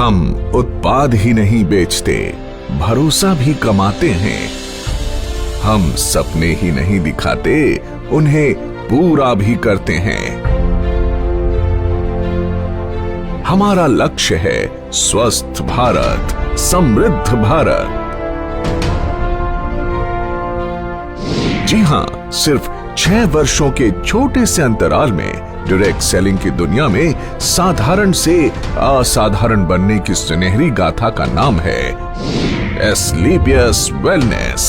हम उत्पाद ही नहीं बेचते, भरोसा भी कमाते हैं। हम सपने ही नहीं दिखाते, उन्हें पूरा भी करते हैं। हमारा लक्ष्य है स्वस्थ भारत, समृद्ध भारत। जी हां, सिर्फ 6 वर्षों के छोटे से अंतराल में डायरेक्ट सेलिंग की दुनिया में साधारण से असाधारण बनने की सुनहरी गाथा का नाम है एस्क्लेपियस वेलनेस।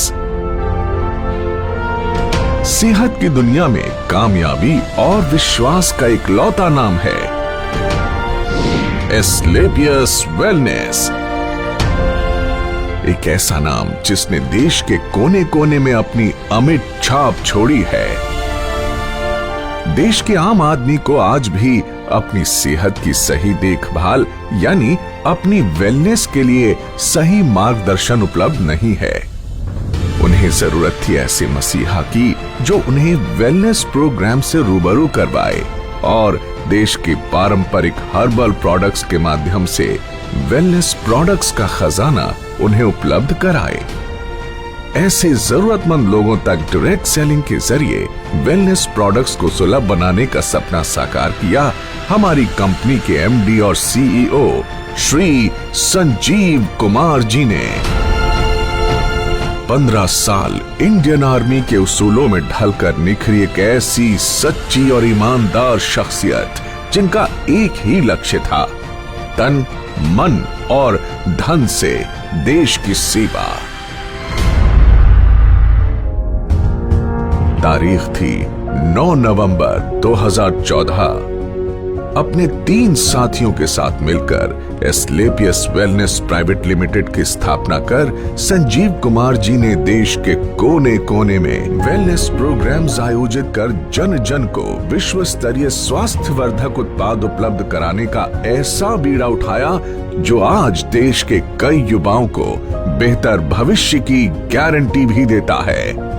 सेहत की दुनिया में कामयाबी और विश्वास का इकलौता नाम है एस्क्लेपियस वेलनेस। एक ऐसा नाम जिसने देश के कोने कोने में अपनी अमिट छाप छोड़ी है। देश के आम आदमी को आज भी अपनी सेहत की सही देखभाल यानी अपनी वेलनेस के लिए सही मार्गदर्शन उपलब्ध नहीं है। उन्हें जरूरत थी ऐसे मसीहा की जो उन्हें वेलनेस प्रोग्राम से रूबरू करवाए और देश के पारंपरिक हर्बल प्रोडक्ट्स के माध्यम से वेलनेस प्रोडक्ट्स का खजाना उन्हें उपलब्ध कराए। ऐसे जरूरतमंद लोगों तक डायरेक्ट सेलिंग के जरिए वेलनेस प्रोडक्ट्स को सुलभ बनाने का सपना साकार किया हमारी कंपनी के एमडी और सीईओ श्री संजीव कुमार जी ने। 15 साल इंडियन आर्मी के उसूलों में ढलकर निखरी एक ऐसी सच्ची और ईमानदार शख्सियत जिनका एक ही लक्ष्य था, तन मन और धन से देश की सेवा। तारीख थी 9 नवंबर 2014। अपने 3 साथियों के साथ मिलकर एस्क्लेपियस वेलनेस प्राइवेट लिमिटेड की स्थापना कर संजीव कुमार जी ने देश के कोने कोने में वेलनेस प्रोग्राम्स आयोजित कर जन जन को विश्व स्तरीय स्वास्थ्य वर्धक उत्पाद उपलब्ध कराने का ऐसा बीड़ा उठाया जो आज देश के कई युवाओं को बेहतर भविष्य की गारंटी भी देता है।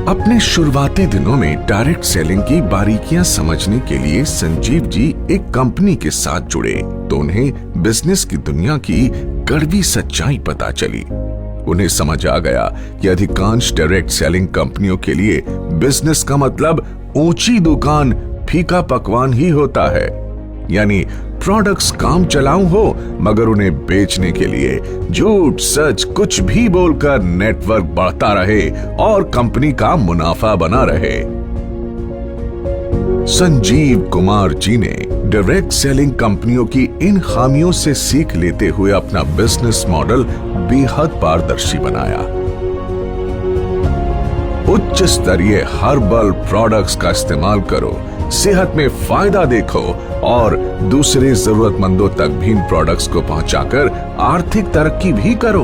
अपने शुरुआती दिनों में डायरेक्ट सेलिंग की बारीकियां समझने के लिए संजीव जी एक कंपनी के साथ जुड़े तो उन्हें बिजनेस की दुनिया की कड़वी सच्चाई पता चली। उन्हें समझ आ गया कि अधिकांश डायरेक्ट सेलिंग कंपनियों के लिए बिजनेस का मतलब ऊंची दुकान, फीका पकवान ही होता है, यानी प्रोडक्ट्स काम चलाऊ हो मगर उन्हें बेचने के लिए झूठ सच कुछ भी बोलकर नेटवर्क बढ़ता रहे और कंपनी का मुनाफा बना रहे। संजीव कुमार जी ने डायरेक्ट सेलिंग कंपनियों की इन खामियों से सीख लेते हुए अपना बिजनेस मॉडल बेहद पारदर्शी बनाया। उच्च स्तरीय हर्बल प्रोडक्ट्स का इस्तेमाल करो, सेहत में फायदा देखो और दूसरे जरूरतमंदों तक भी इन प्रोडक्ट्स को पहुंचाकर आर्थिक तरक्की भी करो।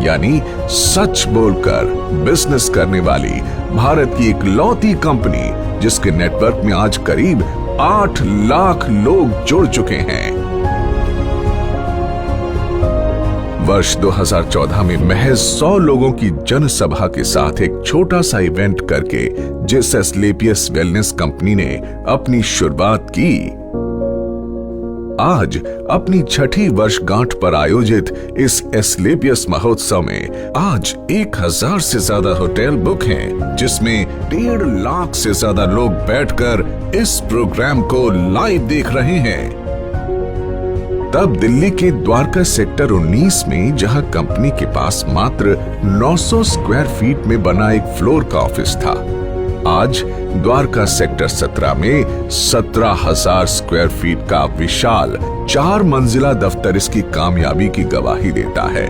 यानी सच बोलकर बिजनेस करने वाली भारत की इकलौती कंपनी जिसके नेटवर्क में आज करीब 8 लाख लोग जुड़ चुके हैं। वर्ष 2014 में महज 100 लोगों की जनसभा के साथ एक छोटा सा इवेंट करके जिस एस्क्लेपियस वेलनेस कंपनी ने अपनी शुरुआत की, आज अपनी 6ठी वर्षगांठ पर आयोजित इस एस्क्लेपियस महोत्सव में आज 1000 से ज्यादा होटल बुक हैं, जिसमें 1.5 लाख से ज्यादा लोग बैठकर इस प्रोग्राम को लाइव देख रहे हैं। तब दिल्ली के द्वारका सेक्टर 19 में जहां कंपनी के पास मात्र 900 स्क्वायर फीट में बना एक फ्लोर का ऑफिस था, आज द्वारका सेक्टर 17 में 17,000 स्क्वायर फीट का विशाल 4 मंजिला दफ्तर इसकी कामयाबी की गवाही देता है।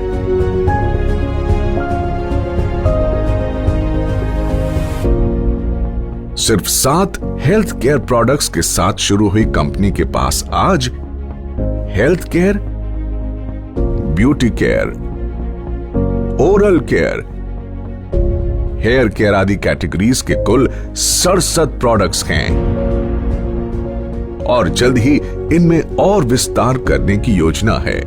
सिर्फ 7 हेल्थ केयर प्रोडक्ट्स के साथ शुरू हुई कंपनी के पास आज health care, beauty care, oral care, hair care आदि कैटेगरीज के कुल 67 प्रोडक्ट्स हैं और जल्द ही इनमें और विस्तार करने की योजना है।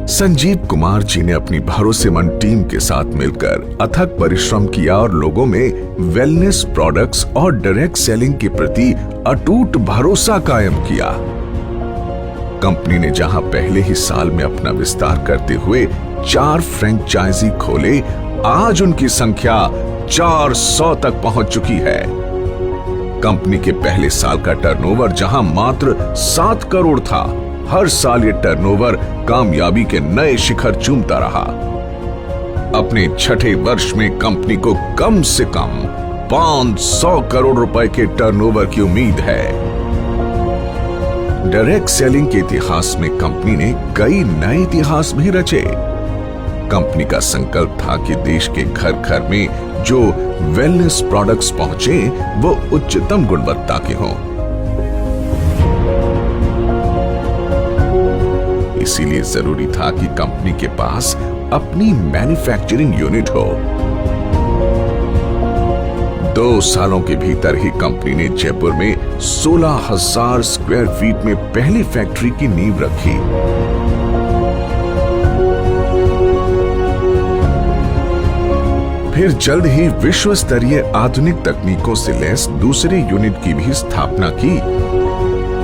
संजीव कुमार जी ने अपनी भरोसेमंद टीम के साथ मिलकर अथक परिश्रम किया और लोगों में वेलनेस प्रोडक्ट्स और डायरेक्ट सेलिंग के प्रति अटूट भरोसा कायम किया। कंपनी ने जहां पहले ही साल में अपना विस्तार करते हुए 4 फ्रेंचाइजी खोले, आज उनकी संख्या 400 तक पहुंच चुकी है। कंपनी के पहले साल का टर्नओवर जहां मात्र 7 करोड़ था, हर साल ये टर्नओवर कामयाबी के नए शिखर चूमता रहा। अपने छठे वर्ष में कंपनी को कम से कम 500 करोड़ रुपए के टर्नओवर की उम्मीद है। डायरेक्ट सेलिंग के इतिहास में कंपनी ने कई नए इतिहास भी रचे। कंपनी का संकल्प था कि देश के घर घर में जो वेलनेस प्रोडक्ट्स पहुंचे वो उच्चतम गुणवत्ता के हों। इसीलिए जरूरी था कि कंपनी के पास अपनी मैन्युफैक्चरिंग यूनिट हो। 2 सालों के भीतर ही कंपनी ने जयपुर में 16,000 स्क्वायर फीट में पहली फैक्ट्री की नींव रखी। फिर जल्द ही विश्व स्तरीय आधुनिक तकनीकों से लैस दूसरे यूनिट की भी स्थापना की।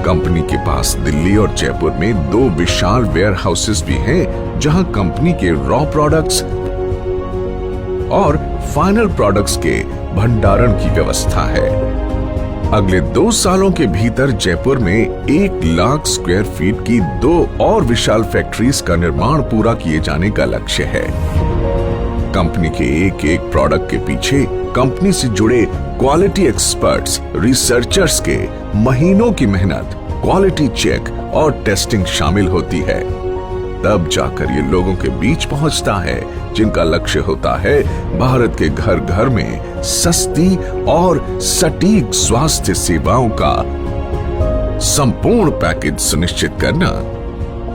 कंपनी के पास दिल्ली और जयपुर में 2 विशाल वेयर हाउसेस भी हैं, जहां कंपनी के रॉ प्रोडक्ट्स और फाइनल प्रोडक्ट्स के भंडारण की व्यवस्था है। अगले 2 सालों के भीतर जयपुर में 1 लाख स्क्वायर फीट की 2 और विशाल फैक्ट्रीज का निर्माण पूरा किए जाने का लक्ष्य है। कंपनी के एक प्रोडक्ट के पीछे कंपनी से जुड़े क्वालिटी एक्सपर्ट्स, रिसर्चर्स के महीनों की मेहनत, क्वालिटी चेक और टेस्टिंग शामिल होती है। तब जाकर ये लोगों के बीच पहुंचता है, जिनका लक्ष्य होता है भारत के घर घर में सस्ती और सटीक स्वास्थ्य सेवाओं का संपूर्ण पैकेज सुनिश्चित करना।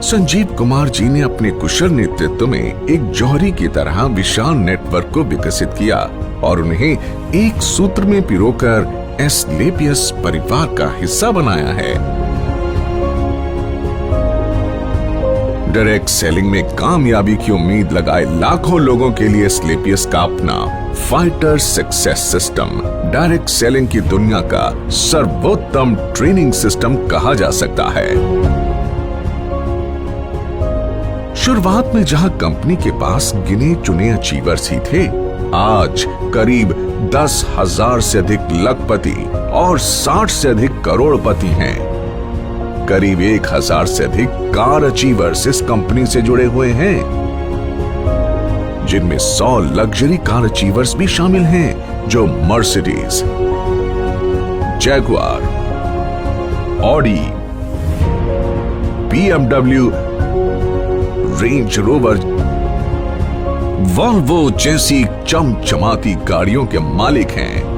संजीव कुमार जी ने अपने कुशल नेतृत्व में एक जौहरी की तरह विशाल नेटवर्क को विकसित किया और उन्हें एक सूत्र में पिरोकर एस्क्लेपियस परिवार का हिस्सा बनाया है। डायरेक्ट सेलिंग में कामयाबी की उम्मीद लगाए लाखों लोगों के लिए एस्क्लेपियस का अपना fighter success system direct selling की दुनिया का सर्वोत्तम ट्रेनिंग सिस्टम कहा जा सकता है। शुरुआत में जहां कंपनी के पास गिने चुने अचीवर्स ही थे, आज करीब 10,000 से अधिक लखपति और 60 से अधिक करोड़पति हैं। करीब 1,000 से अधिक कार अचीवर्स इस कंपनी से जुड़े हुए हैं, जिनमें 100 लग्जरी कार अचीवर्स भी शामिल हैं, जो Mercedes, Jaguar, Audi, BMW, range rover, Volvo जैसी चमचमाती गाड़ियों के मालिक हैं।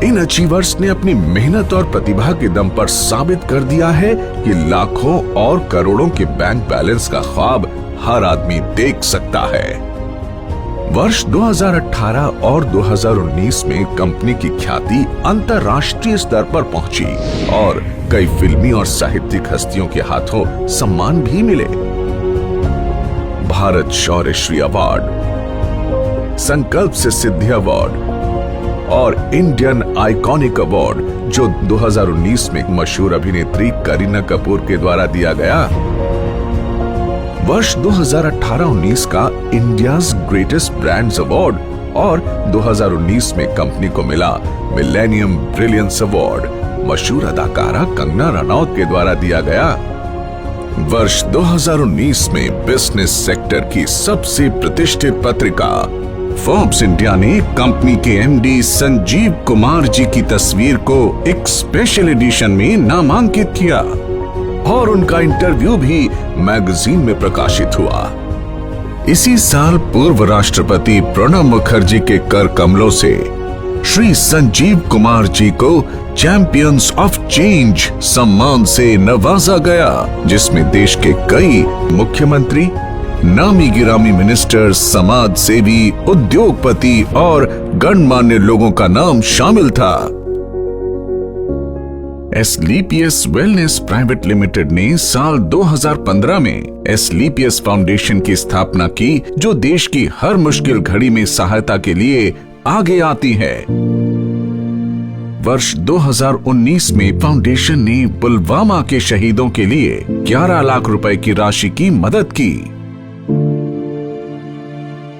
इन अचीवर्स ने अपनी मेहनत और प्रतिभा के दम पर साबित कर दिया है कि लाखों और करोड़ों के बैंक बैलेंस का ख्वाब हर आदमी देख सकता है। वर्ष 2018 और 2019 में कंपनी की ख्याति अंतर्राष्ट्रीय स्तर पर पहुंची और कई फिल्मी और साहित्यिक हस्तियों के हाथों सम्मान भी मिले। भारत शौर्य श्री अवार्ड, संकल्प से सिद्धि अवार्ड और इंडियन आइकॉनिक अवार्ड, जो 2019 में मशहूर अभिनेत्री करीना कपूर के द्वारा दिया गया। वर्ष 2018-19 का इंडियाज ग्रेटेस्ट ब्रांड्स अवार्ड और 2019 में कंपनी को मिला मिलेनियम ब्रिलियंस अवार्ड मशहूर अदाकारा कंगना रनौत के द्वारा दिया गया। वर्ष 2019 में बिजनेस सेक्टर की सबसे प्रतिष्ठित पत्रिका फोर्ब्स इंडिया ने कंपनी के एमडी संजीव कुमार जी की तस्वीर को एक स्पेशल एडिशन में नामांकित किया और उनका इंटरव्यू भी मैगजीन में प्रकाशित हुआ। इसी साल पूर्व राष्ट्रपति प्रणब मुखर्जी के कर कमलों से श्री संजीव कुमार जी को चैंपियंस ऑफ चेंज सम्मान से नवाजा गया, जिसमें देश के कई मुख्यमंत्री, नामी गिरामी मिनिस्टर, समाज सेवी, उद्योगपति और गणमान्य लोगों का नाम शामिल था। एसलीपीएस वेलनेस प्राइवेट लिमिटेड ने साल 2015 में एसलीपीएस फाउंडेशन की स्थापना की, जो देश की हर मुश्किल घड़ी में सहायता के लिए आगे आती है। वर्ष 2019 में फाउंडेशन ने पुलवामा के शहीदों के लिए 11 लाख रुपए की राशि की मदद की।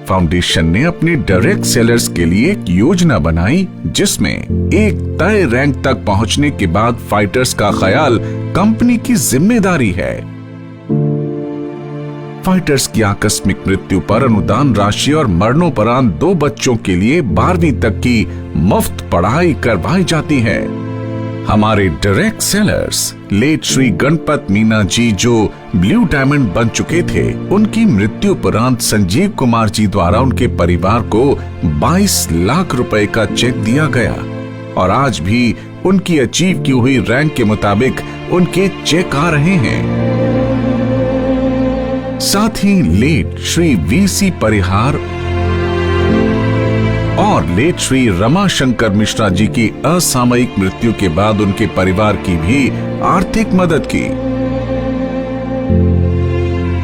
फाउंडेशन ने अपने डायरेक्ट सेलर्स के लिए एक योजना बनाई, जिसमें एक तय रैंक तक पहुंचने के बाद फाइटर्स का ख्याल कंपनी की जिम्मेदारी है। फाइटर्स की आकस्मिक मृत्यु पर अनुदान राशि और मरणोपरांत 2 बच्चों के लिए 12वीं तक की मुफ्त पढ़ाई करवाई जाती है। हमारे direct sellers late Shri Ganpat Meena ji, जो ब्लू डायमंड बन चुके थे, उनकी मृत्यु उपरांत संजीव कुमार जी द्वारा उनके परिवार को 22 लाख रुपए का चेक दिया गया और आज भी उनकी अचीव की हुई रैंक के मुताबिक उनके चेक आ रहे हैं। साथ ही लेट श्री वीसी परिहार और लेट श्री रमाशंकर मिश्रा जी की असामयिक मृत्यु के बाद उनके परिवार की भी आर्थिक मदद की।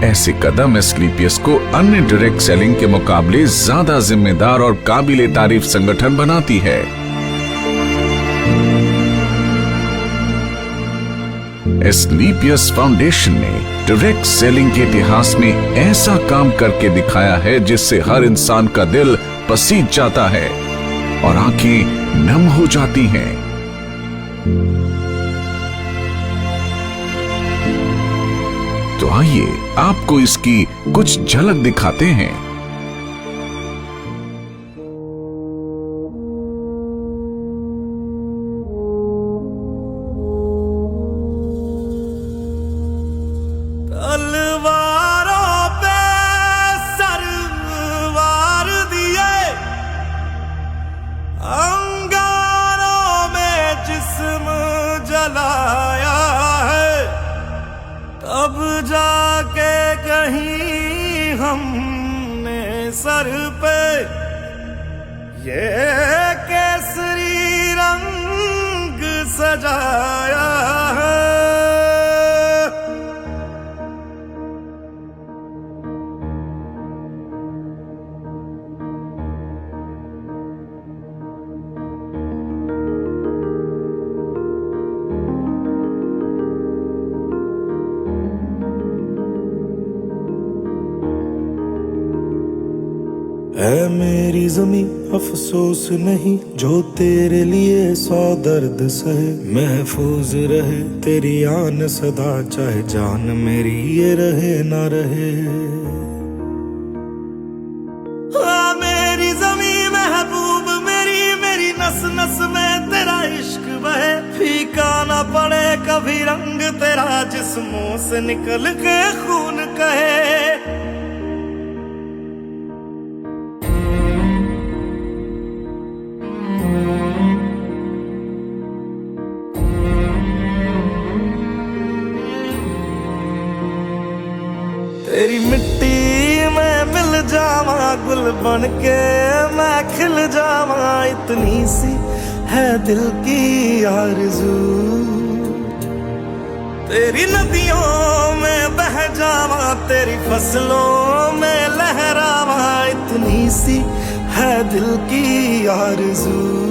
ऐसे कदम एसलीपीएस को अन्य डायरेक्ट सेलिंग के मुकाबले ज्यादा जिम्मेदार और काबिले तारीफ संगठन बनाती है। एसलीपीएस फाउंडेशन ने डायरेक्ट सेलिंग के इतिहास में ऐसा काम करके दिखाया है, जिससे हर इंसान का दिल पसीज जाता है और आंखें नम हो जाती हैं। तो आइए आपको इसकी कुछ झलक दिखाते हैं। अब जाके कहीं हमने सर पे ये केसरी रंग सजाया है। है मेरी ज़मीं अफसोस नहीं, जो तेरे लिए 100 दर्द सहे। महफूज रहे तेरी आन सदा, चाहे जान मेरी ये रहे ना रहे। मेरी ज़मीं महबूब मेरी, मेरी नस नस में तेरा इश्क बहे। फीका ना पड़े कभी रंग तेरा, जिस्मों से निकल के खून कहे। तेरी मिट्टी में मिल जावा, गुल बन के मैं खिल जावा। इतनी सी है दिल की आरज़ू, तेरी नदियों में बह जावा, तेरी फसलों में लहरावा। इतनी सी है दिल की आरज़ू।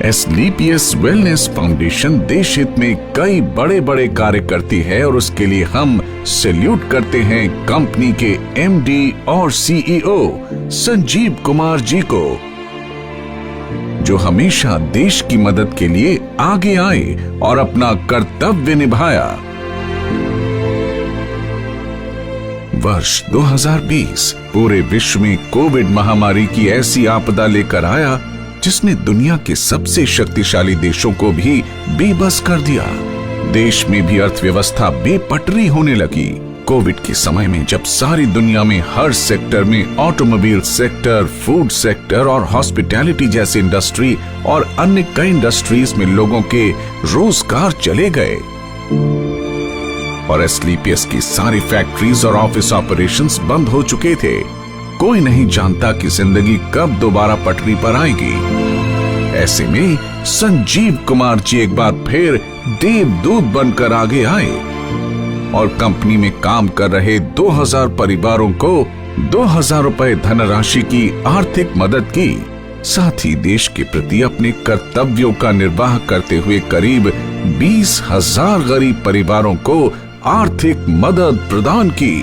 एसलीपीएस वेलनेस फाउंडेशन देश हित में कई बड़े बड़े कार्य करती है और उसके लिए हम सैल्यूट करते हैं कंपनी के एमडी और सीईओ संजीव कुमार जी को, जो हमेशा देश की मदद के लिए आगे आए और अपना कर्तव्य निभाया। वर्ष 2020 पूरे विश्व में कोविड महामारी की ऐसी आपदा लेकर आया जिसने दुनिया के सबसे शक्तिशाली देशों को भी बेबस कर दिया। देश में भी अर्थव्यवस्था बेपटरी होने लगी। कोविड के समय में जब सारी दुनिया में हर सेक्टर में ऑटोमोबाइल सेक्टर, फूड सेक्टर और हॉस्पिटैलिटी जैसे इंडस्ट्री और अन्य कई इंडस्ट्रीज में लोगों के रोजगार चले गए और एस्क्लेपियस की सारी फैक्ट्रीज और ऑफिस ऑपरेशंस बंद हो चुके थे, कोई नहीं जानता कि जिंदगी कब दोबारा पटरी पर आएगी। ऐसे में संजीव कुमार जी एक बार फिर देवदूत बनकर आगे आए और कंपनी में काम कर रहे 2000 परिवारों को 2000 रुपए धनराशि की आर्थिक मदद की। साथ ही देश के प्रति अपने कर्तव्यों का निर्वाह करते हुए करीब 20,000 गरीब परिवारों को आर्थिक मदद प्रदान की।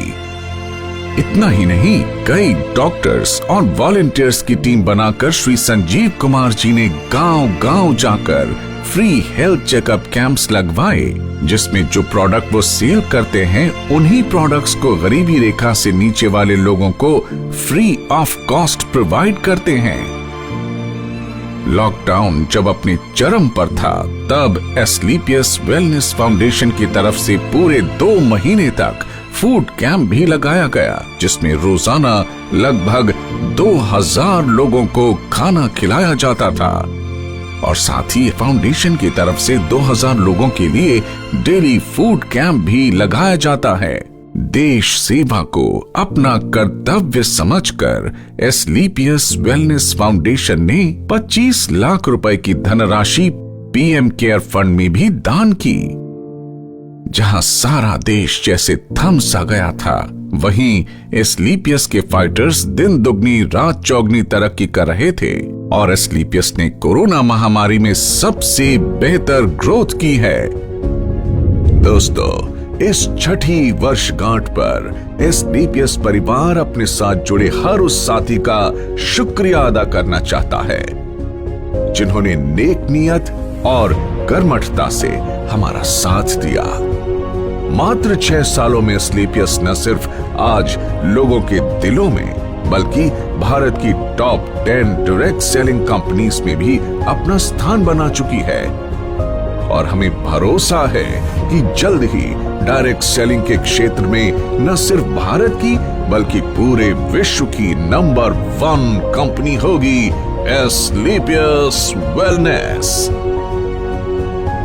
इतना ही नहीं, कई डॉक्टर्स और वॉलंटियर्स की टीम बनाकर श्री संजीव कुमार जी ने गांव-गांव जाकर फ्री हेल्थ चेकअप कैंप्स लगवाए, जिसमें जो प्रोडक्ट वो सेल करते हैं उन्हीं प्रोडक्ट्स को गरीबी रेखा से नीचे वाले लोगों को फ्री ऑफ कॉस्ट प्रोवाइड करते हैं। लॉकडाउन जब अपने चरम पर था, तब एस्क्लेपियस वेलनेस फाउंडेशन की तरफ से पूरे 2 महीने तक फूड कैंप भी लगाया गया, जिसमें रोजाना लगभग 2000 लोगों को खाना खिलाया जाता था और साथ ही फाउंडेशन की तरफ से 2000 लोगों के लिए डेली फूड कैंप भी लगाया जाता है। देश सेवा को अपना कर्तव्य समझकर एस्क्लेपियस वेलनेस फाउंडेशन ने 25 लाख रुपए की धनराशि पीएम केयर फंड में भी दान की। जहां सारा देश जैसे थम सा गया था, वहीं एस्क्लेपियस के फाइटर्स दिन दुगनी रात चौगनी तरक्की कर रहे थे और एस्क्लेपियस ने कोरोना महामारी में सबसे बेहतर ग्रोथ की है। दोस्तों, इस छठी वर्षगांठ पर एस्क्लेपियस परिवार अपने साथ जुड़े हर उस साथी का शुक्रिया अदा करना चाहता है जिन्होंने नेक नियत और कर्मठता से हमारा साथ दिया। मात्र 6 सालों में एस्क्लेपियस न सिर्फ आज लोगों के दिलों में बल्कि भारत की टॉप 10 डायरेक्ट सेलिंग कंपनीज में भी अपना स्थान बना चुकी है और हमें भरोसा है कि जल्द ही डायरेक्ट सेलिंग के क्षेत्र में न सिर्फ भारत की बल्कि पूरे विश्व की नंबर 1 कंपनी होगी एस्क्लेपियस वेलनेस।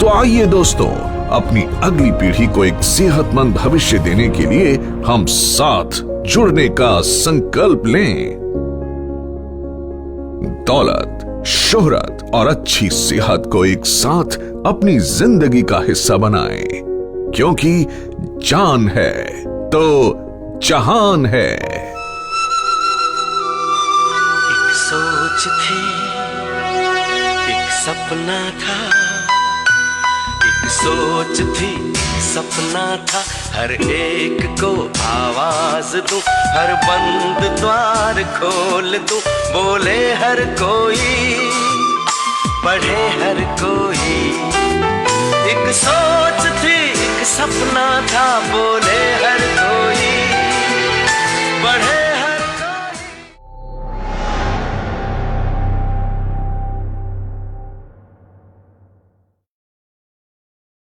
तो आइए दोस्तों, अपनी अगली पीढ़ी को एक सेहतमंद भविष्य देने के लिए हम साथ जुड़ने का संकल्प लें। दौलत, शोहरत और अच्छी सेहत को एक साथ अपनी जिंदगी का हिस्सा बनाएं, क्योंकि जान है तो जहान है। एक सोच थी, एक सपना था, एक सोच थी, सपना था, हर एक को आवाज दूं, हर बंद द्वार खोल दूं, बोले हर कोई, पढ़े हर कोई। एक सोच थी, एक सपना था,